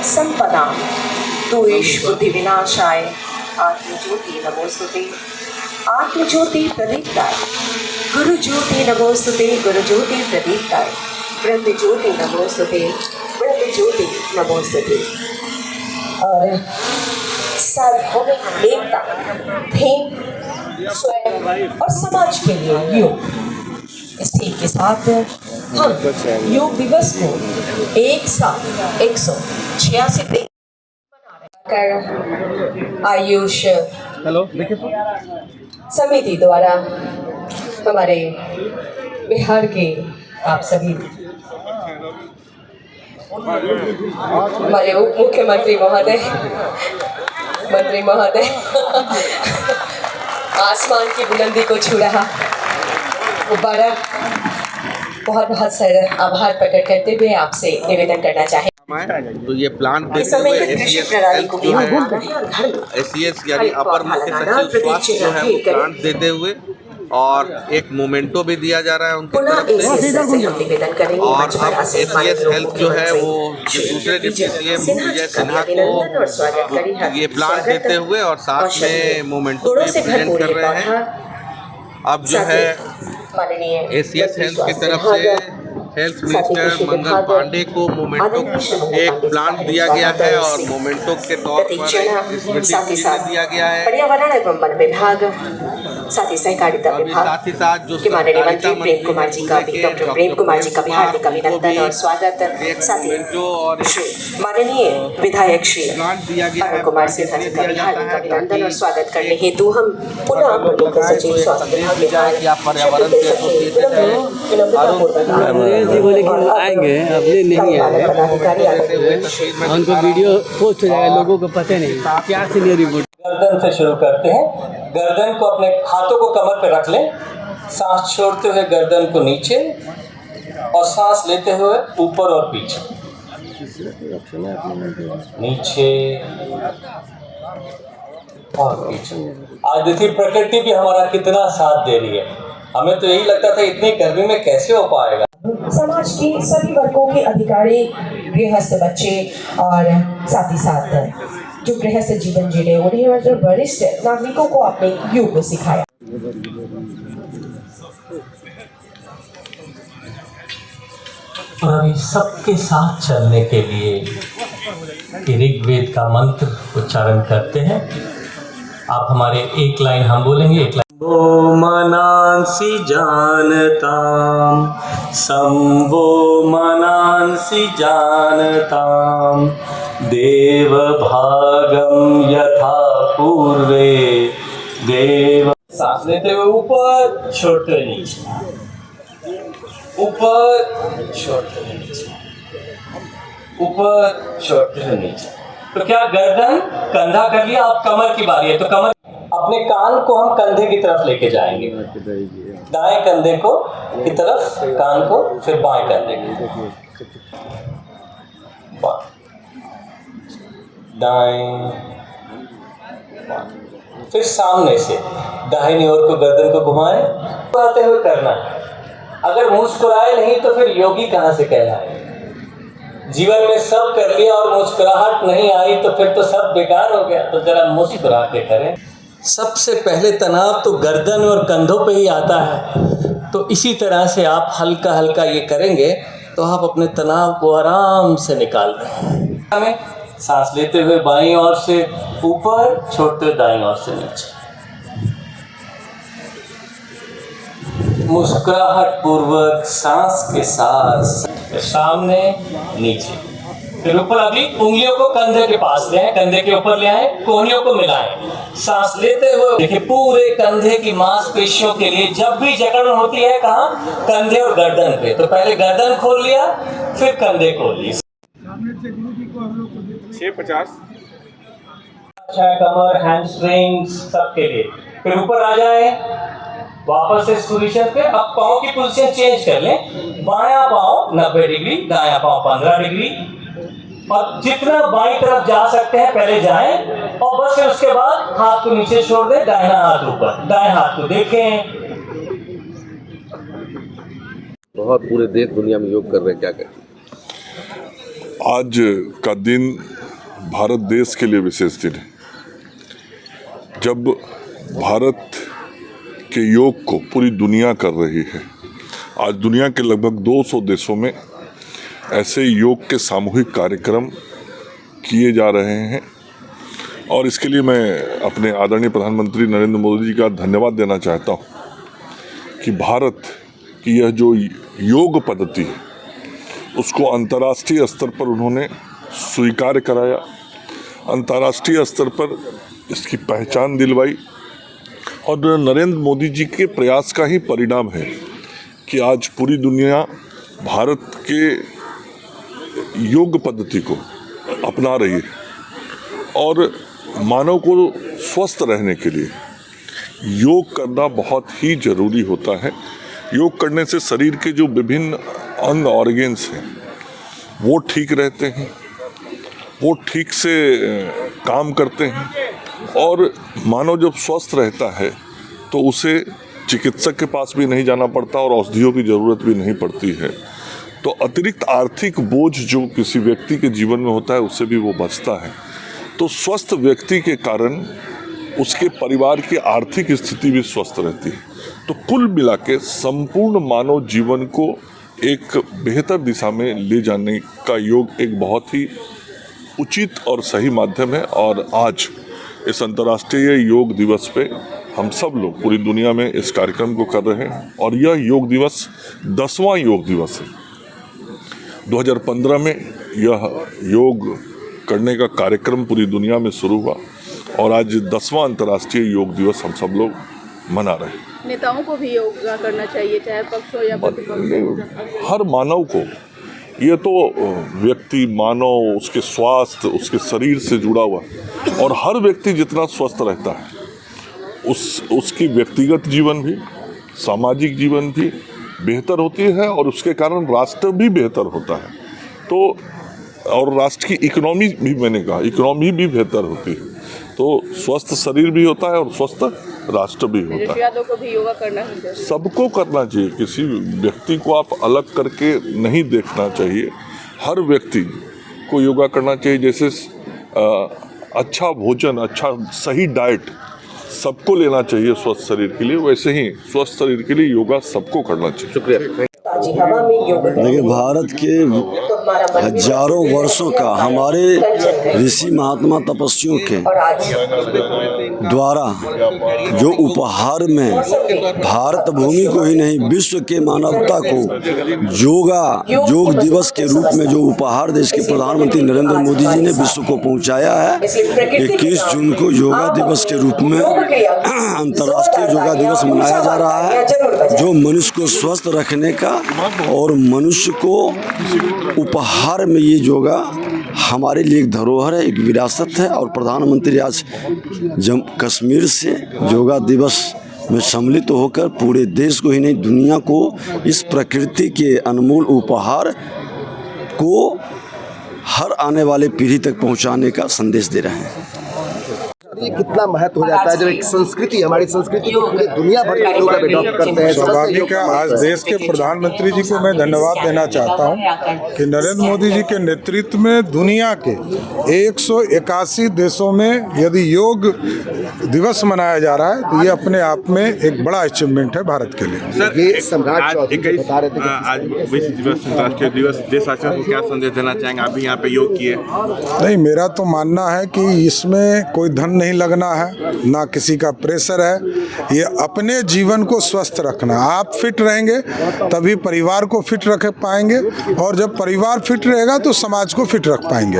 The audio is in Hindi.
संपदा द्वेष बुद्धि विनाशाय आत्मज्योति नमोस्तुते आत्मज्योति प्रदीप्ताय गुरु ज्योति नमोस्तुते गुरु ज्योति प्रदीप्ताय ब्रह्म ज्योति नमोस्तुते ब्रह्म ज्योति नमोस्तुते। और सार्वभौमिक एकता थीम स्वयं और समाज के लिए योग। इस थीम के साथ हम योग दिवस को एक साथ 186 दिन कर आयुष समिति द्वारा हमारे बिहार के आप सभी हमारे उप मुख्यमंत्री महोदय मंत्री महोदय आसमान की बुलंदी को छू रहा बड़ा बहुत बहुत सर आभार प्रकट करते हुए आपसे निवेदन करना चाहे। तो ये प्लांट देते हुए SES यानी अपर मुख्य सचिव स्वास्थ्य जो है वो प्लांट देते हुए और एक मोमेंटो भी दिया जा रहा है उनकी तरफ से। और अब SES हेल्थ जो है वो दूसरे डिप्टी CM विजय सिन्हा को ये प्लांट देते हुए और साथ में मोमेंटो भी प्रेजेंट कर रहे हैं। अब जो है SES हेल्थ की तरफ से हेल्थ मिनिस्टर मंगल पांडे को मोमेंटो एक प्लांट दिया गया है और मोमेंटो के तौर पर दिया गया है। पर्यावरण एवं वन विभाग साथ ही सहकारिता विभाग के माननीय मंत्री प्रेम कुमार जी का भी डॉक्टर प्रेम कुमार जी का भी हार्दिक अभिनंदन और स्वागत। साथ ही माननीय विधायक श्री अरुण कुमार सिन्हा जी का भी हार्दिक अभिनंदन और स्वागत करने हेतु हम पुनः मुख्य सचिव स्वास्थ्य विभाग आएंगे अपने नहीं आएंगे उनको वीडियो पोस्ट हो जाएगा, लोगों को पता नहीं क्या सीनियर रिपोर्ट। गर्दन से शुरू करते हैं। गर्दन को अपने हाथों को कमर पे रख लें, सांस छोड़ते हुए गर्दन को नीचे और सांस लेते हुए ऊपर और पीछे, नीचे और पीछे। आज देखिए प्रकृति भी हमारा कितना साथ दे रही है। हमें तो यही लगता था इतनी गर्मी में कैसे हो पाएगा। समाज के सभी वर्गों के अधिकारी, गृहस्थ बच्चे और साथ ही साथ जो गृहस्थ जीवन जी रहे उन्हें और जो वरिष्ठ नागरिकों को आपने योग सिखाया। और अभी सबके साथ चलने के लिए ऋग्वेद का मंत्र उच्चारण करते हैं। आप हमारे एक लाइन हम बोलेंगे, एक लाइन। वो मनांसि जानताम संवो मनांसि जानताम देव भागम यथा पूर्वे देव। सांस लेते हुए ऊपर, छोड़ते हुए नीचे, ऊपर छोड़ते हुए नीचे, ऊपर छोड़ते हुए नीचे। तो क्या गर्दन कंधा कर लिया, अब कमर की बारी है। तो कमर अपने कान को हम कंधे की तरफ लेके जाएंगे, दाएं कंधे को की तरफ कान को, फिर बाएं कंधे की दाएं, फिर सामने से दाहिनी ओर को गर्दन को घुमाएं, आते हुए करना है। अगर मुस्कुराए नहीं तो फिर योगी कहाँ से कहलाए। जीवन में सब कर लिया और मुस्कुराहट नहीं आई तो फिर तो सब बेकार हो गया। तो जरा मुस्कुरा के करें। सबसे पहले तनाव तो गर्दन और कंधों पे ही आता है। तो इसी तरह से आप हल्का हल्का ये करेंगे तो आप अपने तनाव को आराम से निकाल दें। हमें सांस लेते हुए बाईं ओर से ऊपर, छोड़ते हुए दाईं ओर से नीचे, मुस्कुराहट पूर्वक सांस के साथ सामने नीचे, फिर ऊपर। अभी उंगलियों को कंधे के पास ले आए, कंधे के ऊपर ले आए, कोहनियों को मिलाएं। सांस लेते हुए देखिए पूरे कंधे की मांसपेशियों के लिए जब भी जकड़न होती है कहाँ, कंधे और गर्दन पे, तो पहले गर्दन खोल लिया, फिर कंधे खोल लिए। 650 कमर, हैमस्ट्रिंग्स सबके लिए। फिर ऊपर आ जाए, वापस से इस पोजीशन पे। अब पाँव की पोजीशन चेंज कर लें। बायां पाँव 90 डिग्री, दायां पाँव 15 डिग्री। और जितना बाईं तरफ जा सकते हैं पहले जाएं और बस फिर उसके बाद हाथ को नीचे छोड़ दें, दाहिना हाथ ऊपर, दाएं हाथ को देखें। बहुत पूरे देश दुनिया में योग कर रहे हैं, क्या करें। आज का दिन भारत देश के लिए विशेष दिन है। जब भारत के योग को पूरी दुनिया कर रही है। आज दुनिया के लगभग 200 देशों में ऐसे योग के सामूहिक कार्यक्रम किए जा रहे हैं और इसके लिए मैं अपने आदरणीय प्रधानमंत्री नरेंद्र मोदी जी का धन्यवाद देना चाहता हूं कि भारत की यह जो योग पद्धति है उसको अंतर्राष्ट्रीय स्तर पर उन्होंने स्वीकार कराया, अंतर्राष्ट्रीय स्तर पर इसकी पहचान दिलवाई और नरेंद्र मोदी जी के प्रयास का ही परिणाम है कि आज पूरी दुनिया भारत के योग पद्धति को अपना रही है और मानव को स्वस्थ रहने के लिए योग करना बहुत ही ज़रूरी होता है। योग करने से शरीर के जो विभिन्न अंग ऑर्गेन्स हैं वो ठीक रहते हैं, वो ठीक से काम करते हैं और मानव जब स्वस्थ रहता है तो उसे चिकित्सक के पास भी नहीं जाना पड़ता और औषधियों की ज़रूरत भी नहीं पड़ती है। तो अतिरिक्त आर्थिक बोझ जो किसी व्यक्ति के जीवन में होता है उससे भी वो बचता है। तो स्वस्थ व्यक्ति के कारण उसके परिवार की आर्थिक स्थिति भी स्वस्थ रहती है। तो कुल मिला के संपूर्ण मानव जीवन को एक बेहतर दिशा में ले जाने का योग एक बहुत ही उचित और सही माध्यम है। और आज इस अंतर्राष्ट्रीय योग दिवस पे हम सब लोग पूरी दुनिया में इस कार्यक्रम को कर रहे हैं और यह योग दिवस 10वां योग दिवस है। 2015 में यह योग करने का कार्यक्रम पूरी दुनिया में शुरू हुआ और आज 10वां अंतर्राष्ट्रीय योग दिवस हम सब लोग मना रहे हैं। नेताओं को भी योगा करना चाहिए, चाहे पक्ष हो या प्रतिपक्ष। हर मानव को, ये तो व्यक्ति मानव उसके स्वास्थ्य उसके शरीर से जुड़ा हुआ और हर व्यक्ति जितना स्वस्थ रहता है उसकी व्यक्तिगत जीवन भी सामाजिक जीवन भी बेहतर होती है और उसके कारण राष्ट्र भी बेहतर होता है। तो और राष्ट्र की इकोनॉमी भी, मैंने कहा इकोनॉमी भी बेहतर होती है। तो स्वस्थ शरीर भी होता है और स्वस्थ राष्ट्र भी होता है। को भी योगा करना चाहिए, सबको करना चाहिए। किसी व्यक्ति को आप अलग करके नहीं देखना चाहिए। हर व्यक्ति को योगा करना चाहिए। जैसे अच्छा भोजन, अच्छा सही डाइट सबको लेना चाहिए स्वस्थ शरीर के लिए, वैसे ही स्वस्थ शरीर के लिए योगा सबको करना चाहिए। शुक्रिया। देखिए, भारत के हजारों वर्षों का हमारे ऋषि महात्मा तपस्वियों के द्वारा जो उपहार में भारत भूमि को ही नहीं विश्व के मानवता को योग दिवस के रूप में जो उपहार देश के प्रधानमंत्री नरेंद्र मोदी जी ने विश्व को पहुंचाया है। 21 जून को योगा दिवस के रूप में अंतर्राष्ट्रीय योगा दिवस मनाया जा रहा है, जो मनुष्य को स्वस्थ रखने का और मनुष्य को उपहार में ये योगा हमारे लिए एक धरोहर है, एक विरासत है। और प्रधानमंत्री आज कश्मीर से योगा दिवस में सम्मिलित होकर पूरे देश को ही नहीं दुनिया को इस प्रकृति के अनमोल उपहार को हर आने वाले पीढ़ी तक पहुंचाने का संदेश दे रहे हैं। ये कितना महत्व हो जाता है जब एक संस्कृति, हमारी संस्कृति को पूरे दुनिया भर के लोग अडॉप्ट करते हैं। स्वाभाविक है। आज देश के प्रधानमंत्री जी को मैं धन्यवाद देना चाहता हूं कि नरेंद्र मोदी जी के नेतृत्व में दुनिया के 181 देशों में यदि योग दिवस मनाया जा रहा है तो ये अपने आप में एक बड़ा अचीवमेंट है भारत के लिए। ये सम्राट चौधरी बता रहे थे आज विश्व दिवस अंतर्राष्ट्रीय दिवस देशवासियों को क्या संदेश देना चाहेंगे? आप भी यहाँ पे योग किए। नहीं, मेरा तो मानना है कि इसमें कोई धन नहीं लगना है, ना किसी का प्रेशर है। ये अपने जीवन को स्वस्थ रखना। आप फिट रहेंगे तभी परिवार को फिट रख पाएंगे और जब परिवार फिट रहेगा तो समाज को फिट रख पाएंगे।